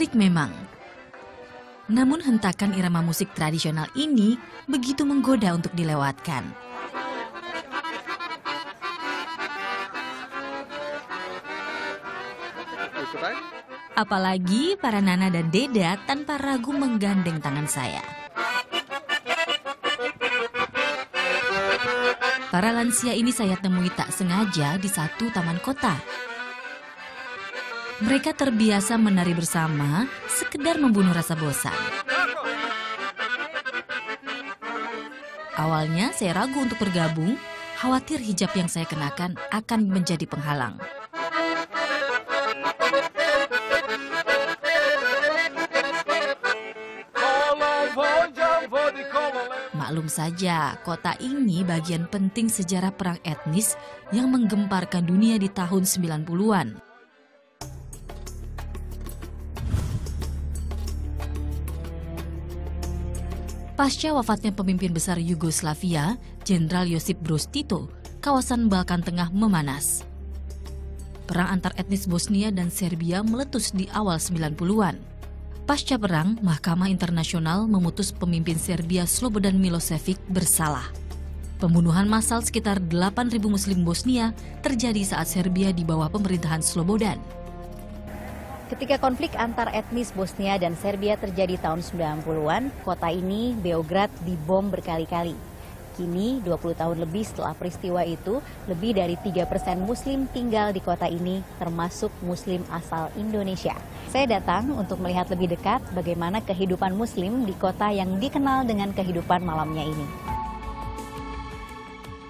Menarik memang. Namun hentakan irama musik tradisional ini begitu menggoda untuk dilewatkan. Apalagi para Nana dan Deda tanpa ragu menggandeng tangan saya. Para lansia ini saya temui tak sengaja di satu taman kota. Mereka terbiasa menari bersama, sekedar membunuh rasa bosan. Awalnya saya ragu untuk bergabung, khawatir hijab yang saya kenakan akan menjadi penghalang. Maklum saja, kota ini bagian penting sejarah perang etnis yang menggemparkan dunia di tahun 90-an. Pasca wafatnya pemimpin besar Yugoslavia, Jenderal Josip Broz Tito, kawasan Balkan Tengah memanas. Perang antar etnis Bosnia dan Serbia meletus di awal 90-an. Pasca perang, Mahkamah Internasional memutus pemimpin Serbia Slobodan Milošević bersalah. Pembunuhan massal sekitar 8.000 Muslim Bosnia terjadi saat Serbia di bawah pemerintahan Slobodan. Ketika konflik antar etnis Bosnia dan Serbia terjadi tahun 90-an, kota ini, Beograd, dibom berkali-kali. Kini, 20 tahun lebih setelah peristiwa itu, lebih dari 3% Muslim tinggal di kota ini, termasuk Muslim asal Indonesia. Saya datang untuk melihat lebih dekat bagaimana kehidupan Muslim di kota yang dikenal dengan kehidupan malamnya ini.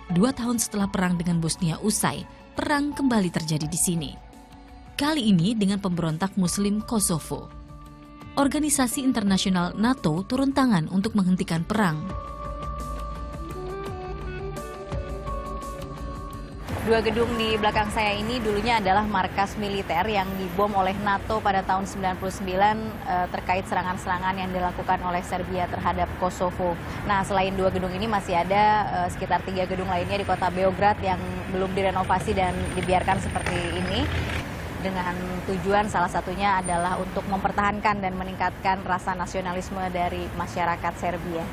2 tahun setelah perang dengan Bosnia usai, perang kembali terjadi di sini. Kali ini dengan pemberontak Muslim Kosovo. Organisasi internasional NATO turun tangan untuk menghentikan perang. 2 gedung di belakang saya ini dulunya adalah markas militer yang dibom oleh NATO pada tahun 99 terkait serangan-serangan yang dilakukan oleh Serbia terhadap Kosovo. Nah, selain 2 gedung ini masih ada sekitar 3 gedung lainnya di kota Beograd yang belum direnovasi dan dibiarkan seperti ini. Dengan tujuan salah satunya adalah untuk mempertahankan dan meningkatkan rasa nasionalisme dari masyarakat Serbia.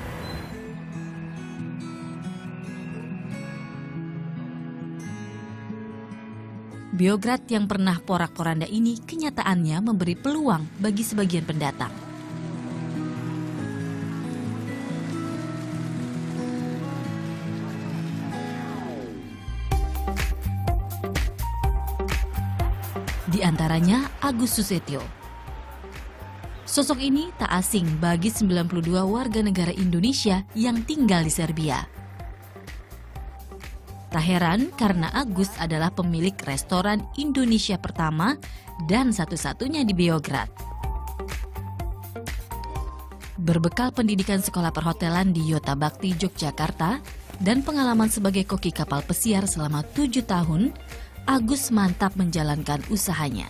Beograd yang pernah porak-poranda ini kenyataannya memberi peluang bagi sebagian pendatang. Di antaranya Agus Susetio. Sosok ini tak asing bagi 92 warga negara Indonesia yang tinggal di Serbia. Tak heran karena Agus adalah pemilik restoran Indonesia pertama dan satu-satunya di Beograd. Berbekal pendidikan sekolah perhotelan di Yota Bakti, Yogyakarta, dan pengalaman sebagai koki kapal pesiar selama 7 tahun, Agus mantap menjalankan usahanya.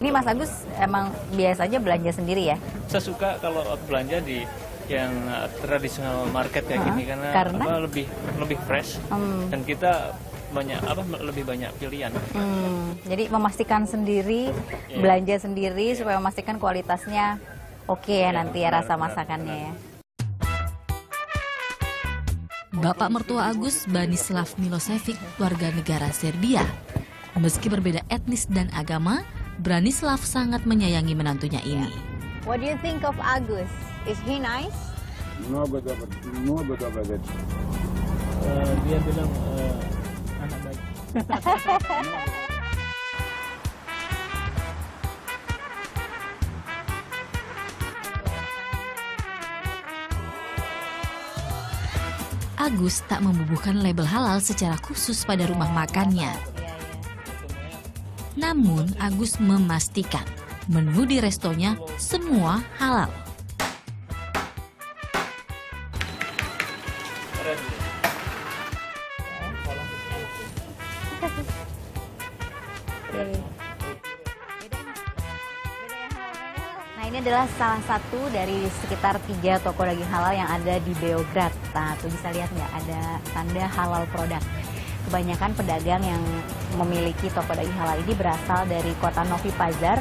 Ini Mas Agus emang biasanya belanja sendiri ya? Saya suka kalau belanja di yang tradisional market kayak gini karena lebih fresh dan kita lebih banyak pilihan. Jadi memastikan sendiri, belanja sendiri supaya memastikan kualitasnya oke ya nanti ya rasa masakannya ya. Bapak mertua Agus, Branislav Milošević, warga negara Serbia. Meski berbeda etnis dan agama, Branislav sangat menyayangi menantunya ini. What do you think of Agus? Is he nice? Много добрый вечер. Dia bilang anak baik. Agus tak membubuhkan label halal secara khusus pada rumah makannya. Namun, Agus memastikan menu di restonya semua halal. Nah, ini adalah salah satu dari sekitar 3 toko daging halal yang ada di Beograd. Nah, tuh bisa lihat nggak ada tanda halal produk. Kebanyakan pedagang yang memiliki toko daging halal ini berasal dari kota Novi Pazar,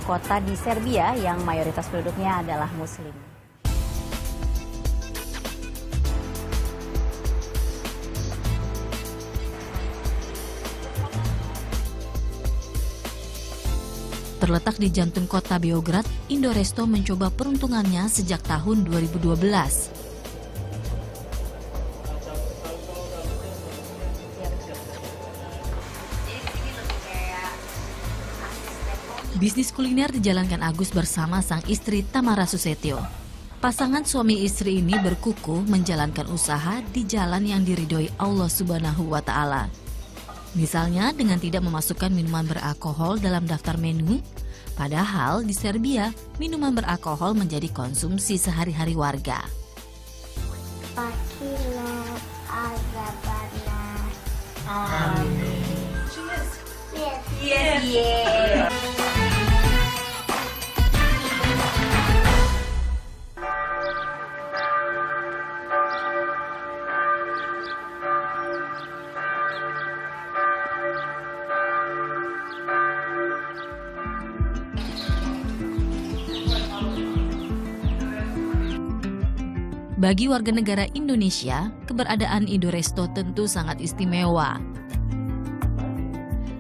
kota di Serbia yang mayoritas penduduknya adalah Muslim. Terletak di jantung kota Beograd, Indoresto mencoba peruntungannya sejak tahun 2012. Bisnis kuliner dijalankan Agus bersama sang istri Tamara Susetio. Pasangan suami istri ini berkukuh menjalankan usaha di jalan yang diridhoi Allah Subhanahu wa Ta'ala. Misalnya dengan tidak memasukkan minuman beralkohol dalam daftar menu, padahal di Serbia minuman beralkohol menjadi konsumsi sehari-hari warga. Bagi warga negara Indonesia, keberadaan Indoresto tentu sangat istimewa.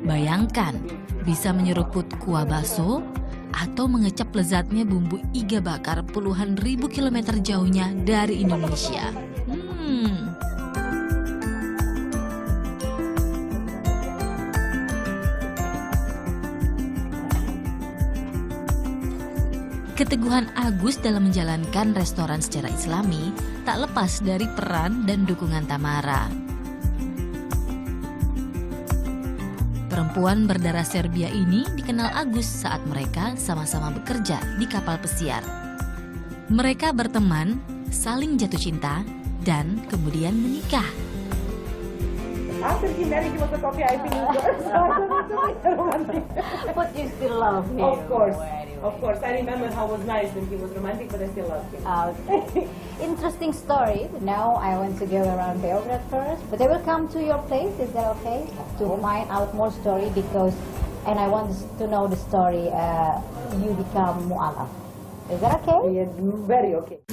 Bayangkan, bisa menyeruput kuah bakso atau mengecap lezatnya bumbu iga bakar puluhan ribu kilometer jauhnya dari Indonesia. Keteguhan Agus dalam menjalankan restoran secara Islami tak lepas dari peran dan dukungan Tamara. Perempuan berdarah Serbia ini dikenal Agus saat mereka sama-sama bekerja di kapal pesiar. Mereka berteman, saling jatuh cinta, dan kemudian menikah. After he married, he was a coffee I think. But you still love him. Of course. I remember how it was nice when he was romantic, but I still love him. Okay. Interesting story. Now I want to go around Beograd first, but I will come to your place. Is that okay? To find out more story and I want to know the story. You become mu'alaf. Is that okay? Yes, very okay.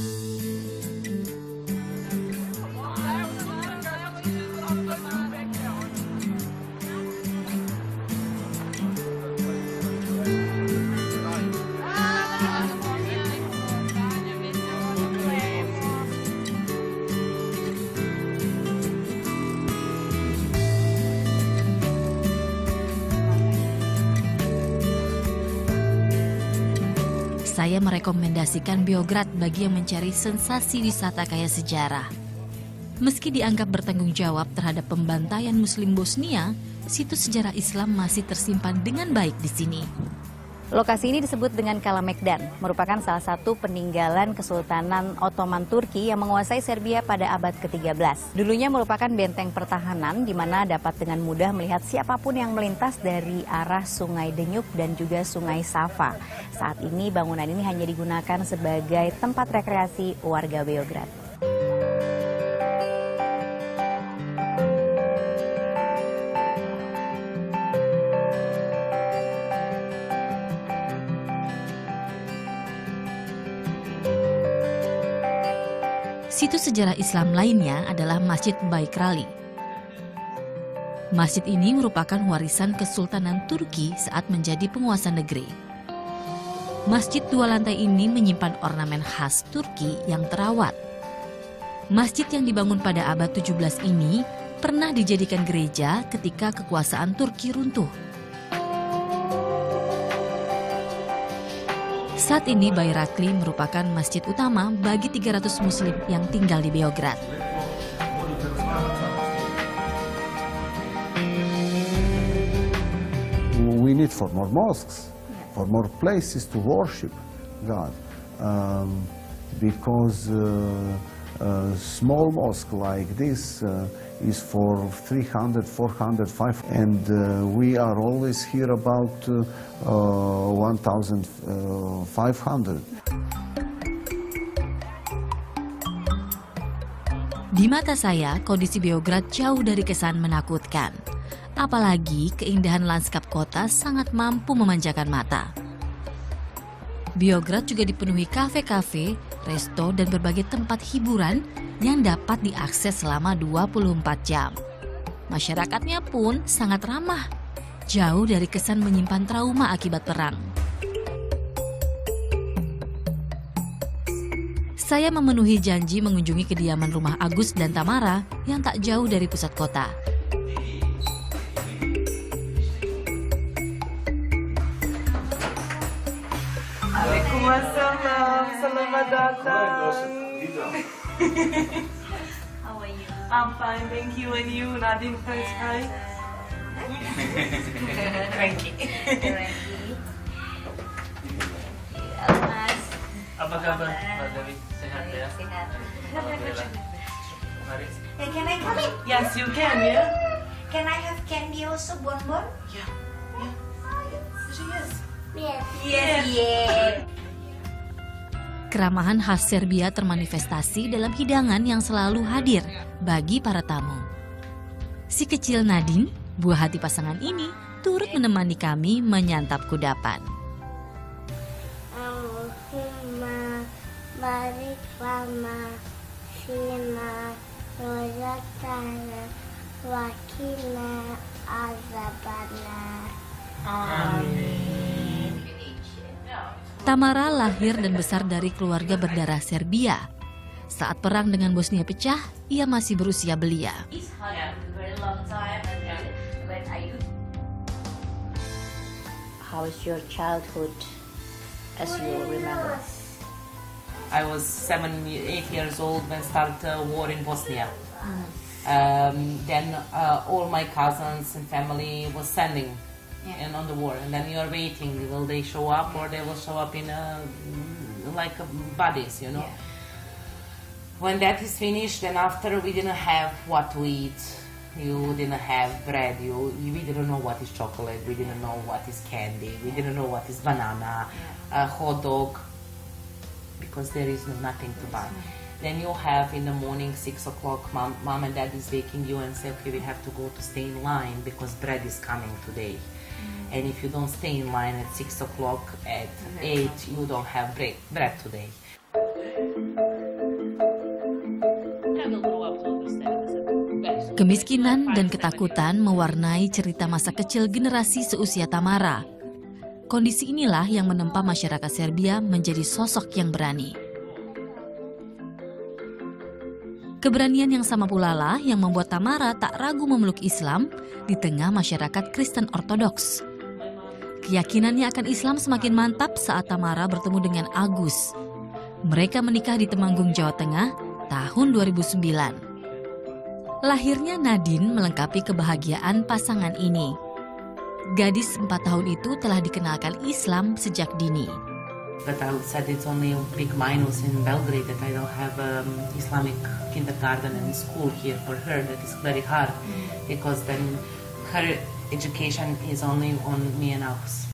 Saya merekomendasikan Beograd bagi yang mencari sensasi wisata kaya sejarah. Meski dianggap bertanggung jawab terhadap pembantaian Muslim Bosnia, situs sejarah Islam masih tersimpan dengan baik di sini. Lokasi ini disebut dengan Kalemegdan, merupakan salah satu peninggalan Kesultanan Ottoman Turki yang menguasai Serbia pada abad ke-13. Dulunya merupakan benteng pertahanan di mana dapat dengan mudah melihat siapapun yang melintas dari arah Sungai Denyuk dan juga Sungai Sava. Saat ini bangunan ini hanya digunakan sebagai tempat rekreasi warga Beograd. Situs sejarah Islam lainnya adalah Masjid Baikrali. Masjid ini merupakan warisan Kesultanan Turki saat menjadi penguasa negeri. Masjid dua lantai ini menyimpan ornamen khas Turki yang terawat. Masjid yang dibangun pada abad 17 ini pernah dijadikan gereja ketika kekuasaan Turki runtuh. Saat ini Bairakli merupakan masjid utama bagi 300 Muslim yang tinggal di Beograd. We need for more mosques, for more places to worship God, because small mosque like this is for 300, 400, 500, and we are always here about 1,500. Di mata saya, kondisi Beograd jauh dari kesan menakutkan. Apalagi keindahan lanskap kota sangat mampu memanjakan mata. Beograd juga dipenuhi kafe-kafe, resto, dan berbagai tempat hiburan yang dapat diakses selama 24 jam. Masyarakatnya pun sangat ramah, jauh dari kesan menyimpan trauma akibat perang. Saya memenuhi janji mengunjungi kediaman rumah Agus dan Tamara yang tak jauh dari pusat kota. Waalaikumsalam, selamat datang. How are you? I'm fine, thank you. And you, Nadine, thanks, hi. Thank you. Mas. Apa kabar, Mbak Dewi? Sehat ya? Sehat. Alhamdulillah. Mari. Hey, can I come in? Yes, you can, yeah? Can I have candy also, bonbon? Yeah. Yes. Yes. Yeah. Keramahan khas Serbia termanifestasi dalam hidangan yang selalu hadir bagi para tamu. Si kecil Nadine, buah hati pasangan ini, turut menemani kami menyantap kudapan. Tamara lahir dan besar dari keluarga berdarah Serbia. Saat perang dengan Bosnia pecah, ia masih berusia belia. How was your childhood as you remember? I was 7, 8 years old when started war in Bosnia. Then all my cousins and family was sending and on the war, and then you are waiting, will they show up or they will show up in like bodies, you know. When that is finished, then after we didn't have what to eat. You didn't have bread, we didn't know what is chocolate, we didn't know what is candy, we didn't know what is banana, hot dog, because there is nothing to buy. Then you have in the morning 6 o'clock, mom and dad is waking you and say, okay, we have to go to stay in line because bread is coming today. And if you don't stay in line at 6 o'clock, at 8, you don't have bread today. Kemiskinan dan ketakutan mewarnai cerita masa kecil generasi seusia Tamara. Kondisi inilah yang menempa masyarakat Serbia menjadi sosok yang berani. Keberanian yang sama pula lah yang membuat Tamara tak ragu memeluk Islam di tengah masyarakat Kristen Ortodoks. Keyakinannya akan Islam semakin mantap saat Tamara bertemu dengan Agus. Mereka menikah di Temanggung, Jawa Tengah tahun 2009. Lahirnya Nadine melengkapi kebahagiaan pasangan ini. Gadis 4 tahun itu telah dikenalkan Islam sejak dini. But I would say it's only a big minus in Belgrade that I don't have Islamic kindergarten and school here for her. That is very hard because then her education is only on me and Agus.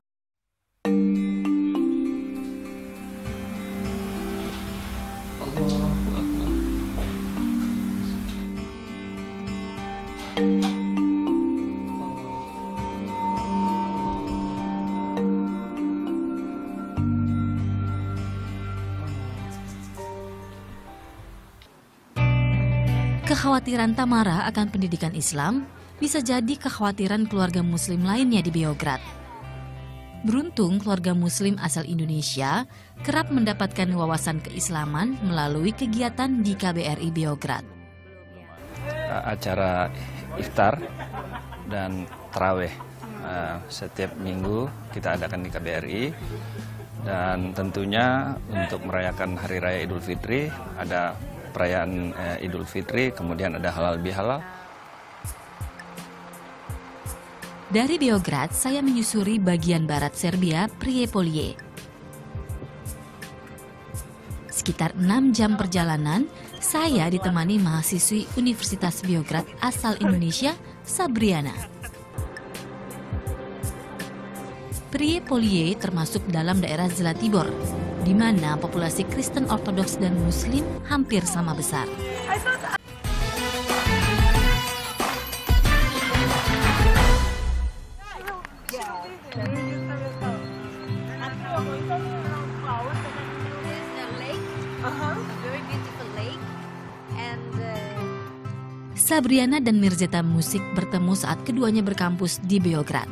Kekhawatiran Tamara akan pendidikan Islam bisa jadi kekhawatiran keluarga Muslim lainnya di Beograd. Beruntung keluarga Muslim asal Indonesia kerap mendapatkan wawasan keislaman melalui kegiatan di KBRI Beograd. Acara iftar dan taraweh setiap minggu kita adakan di KBRI, dan tentunya untuk merayakan Hari Raya Idul Fitri ada perayaan Idul Fitri, kemudian ada halal bihalal. Dari Beograd, saya menyusuri bagian barat Serbia, Prijepolje. Sekitar 6 jam perjalanan, saya ditemani mahasiswi Universitas Beograd asal Indonesia, Sabriana. Prijepolje termasuk dalam daerah Zlatibor, di mana populasi Kristen Ortodoks dan Muslim hampir sama besar. Sabriana dan Mirzeta Music bertemu saat keduanya berkampus di Beograd.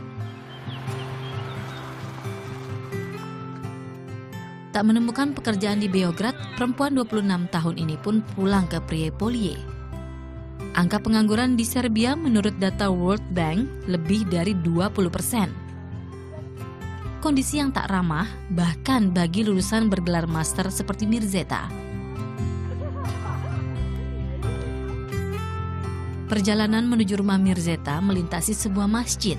Tak menemukan pekerjaan di Beograd, perempuan 26 tahun ini pun pulang ke Prijepolje. Angka pengangguran di Serbia menurut data World Bank lebih dari 20%. Kondisi yang tak ramah bahkan bagi lulusan bergelar master seperti Mirzeta. Perjalanan menuju rumah Mirzeta melintasi sebuah masjid.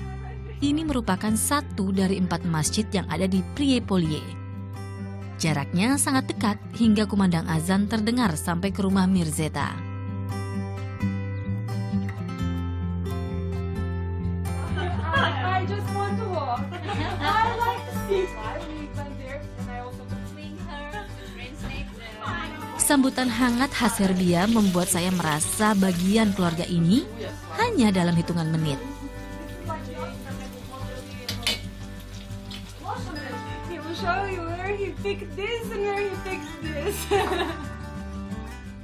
Ini merupakan satu dari 4 masjid yang ada di Prijepolje. Jaraknya sangat dekat hingga kumandang azan terdengar sampai ke rumah Mirzeta. I just want to walk. I like to see. Sambutan hangat khas Serbia membuat saya merasa bagian keluarga ini hanya dalam hitungan menit.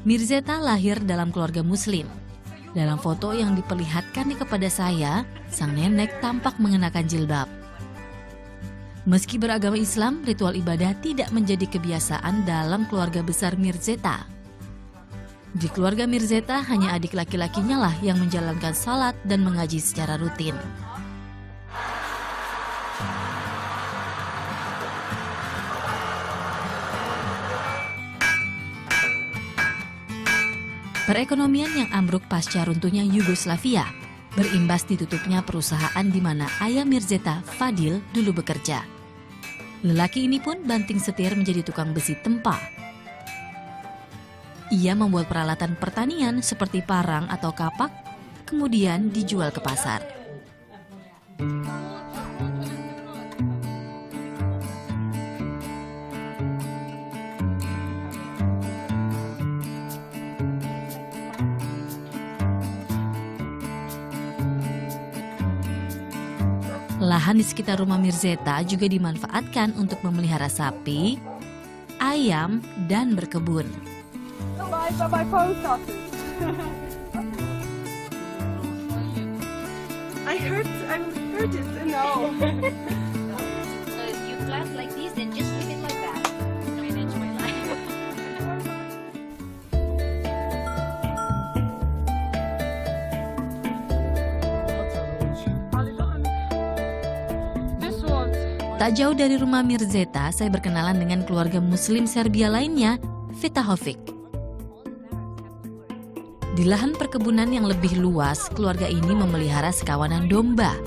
Mirzeta lahir dalam keluarga Muslim. Dalam foto yang diperlihatkan kepada saya, sang nenek tampak mengenakan jilbab. Meski beragama Islam, ritual ibadah tidak menjadi kebiasaan dalam keluarga besar Mirzeta. Di keluarga Mirzeta, hanya adik laki-lakinya lah yang menjalankan salat dan mengaji secara rutin. Perekonomian yang ambruk pasca runtuhnya Yugoslavia berimbas ditutupnya perusahaan di mana ayah Mirzeta, Fadil, dulu bekerja. Lelaki ini pun banting setir menjadi tukang besi tempa. Ia membuat peralatan pertanian seperti parang atau kapak, kemudian dijual ke pasar. Lahan di sekitar rumah Mirzeta juga dimanfaatkan untuk memelihara sapi, ayam, dan berkebun. I heard it. No. So you plant like this and just leave it like that. Manage my life. Tak jauh dari rumah Mirzeta, saya berkenalan dengan keluarga Muslim Serbia lainnya, Vitahovic. Di lahan perkebunan yang lebih luas, keluarga ini memelihara sekawanan domba.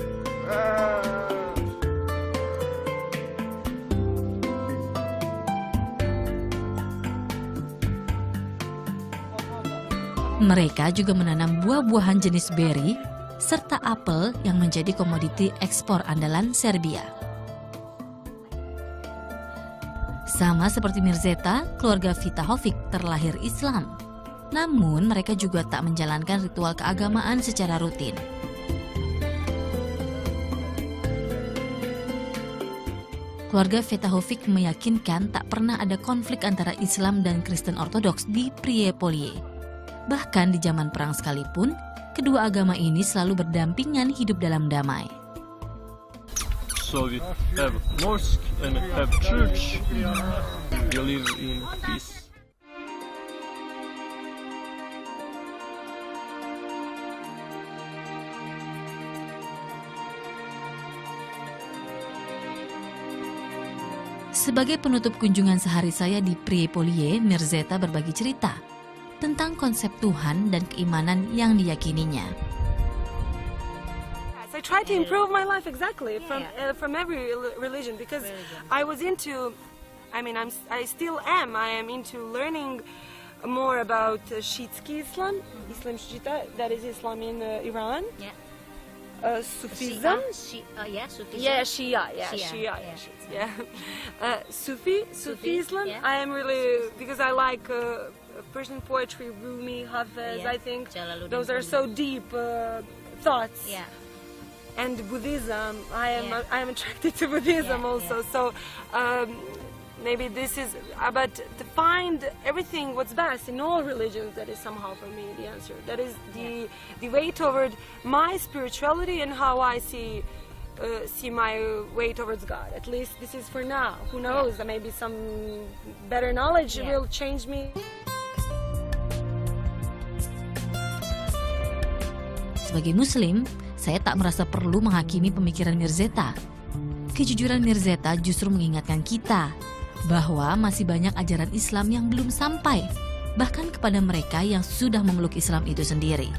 Mereka juga menanam buah-buahan jenis beri, serta apel yang menjadi komoditi ekspor andalan Serbia. Sama seperti Mirzeta, keluarga Vitahovic terlahir Islam. Namun mereka juga tak menjalankan ritual keagamaan secara rutin. Keluarga Vitahovic meyakinkan tak pernah ada konflik antara Islam dan Kristen Ortodoks di Prijepolje. Bahkan di zaman perang sekalipun, kedua agama ini selalu berdampingan hidup dalam damai. So we have mosque and have church. We live in peace. Sebagai penutup kunjungan sehari saya di Prijepolje, Mirzeta berbagi cerita tentang konsep Tuhan dan keimanan yang diyakininya. I try to improve my life exactly from every religion because I was into, I still am. I am into learning more about Shiite Islam, Islam Shiite, that is Islam in Iran. Yeah. Sufism. Sufism. Yeah, Shia. Sufi Islam. Yeah. I am really, because I like Persian poetry, Rumi, Hafez. Yeah. I think Jalaluddin those are so deep thoughts. Yeah. And Buddhism, I am attracted to Buddhism also. So maybe this is, but to find everything what's best in all religions, that is somehow for me the answer. That is the way toward my spirituality and how I see my way towards God. At least this is for now. Who knows? Maybe some better knowledge will change me. Sebagai Muslim, saya tak merasa perlu menghakimi pemikiran Mirzeta. Kejujuran Mirzeta justru mengingatkan kita bahwa masih banyak ajaran Islam yang belum sampai, bahkan kepada mereka yang sudah memeluk Islam itu sendiri.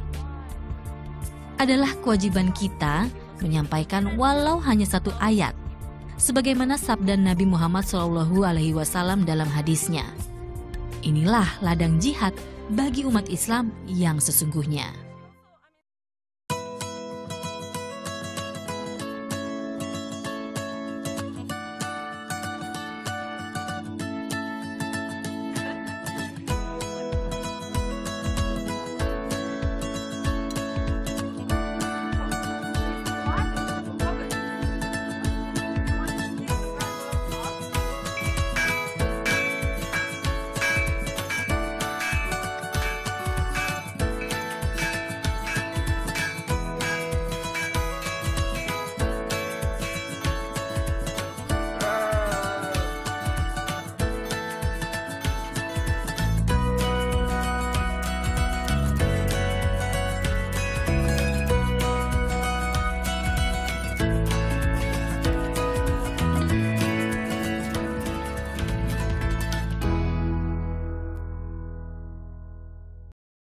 Adalah kewajiban kita menyampaikan walau hanya satu ayat, sebagaimana sabda Nabi Muhammad SAW dalam hadisnya. Inilah ladang jihad bagi umat Islam yang sesungguhnya.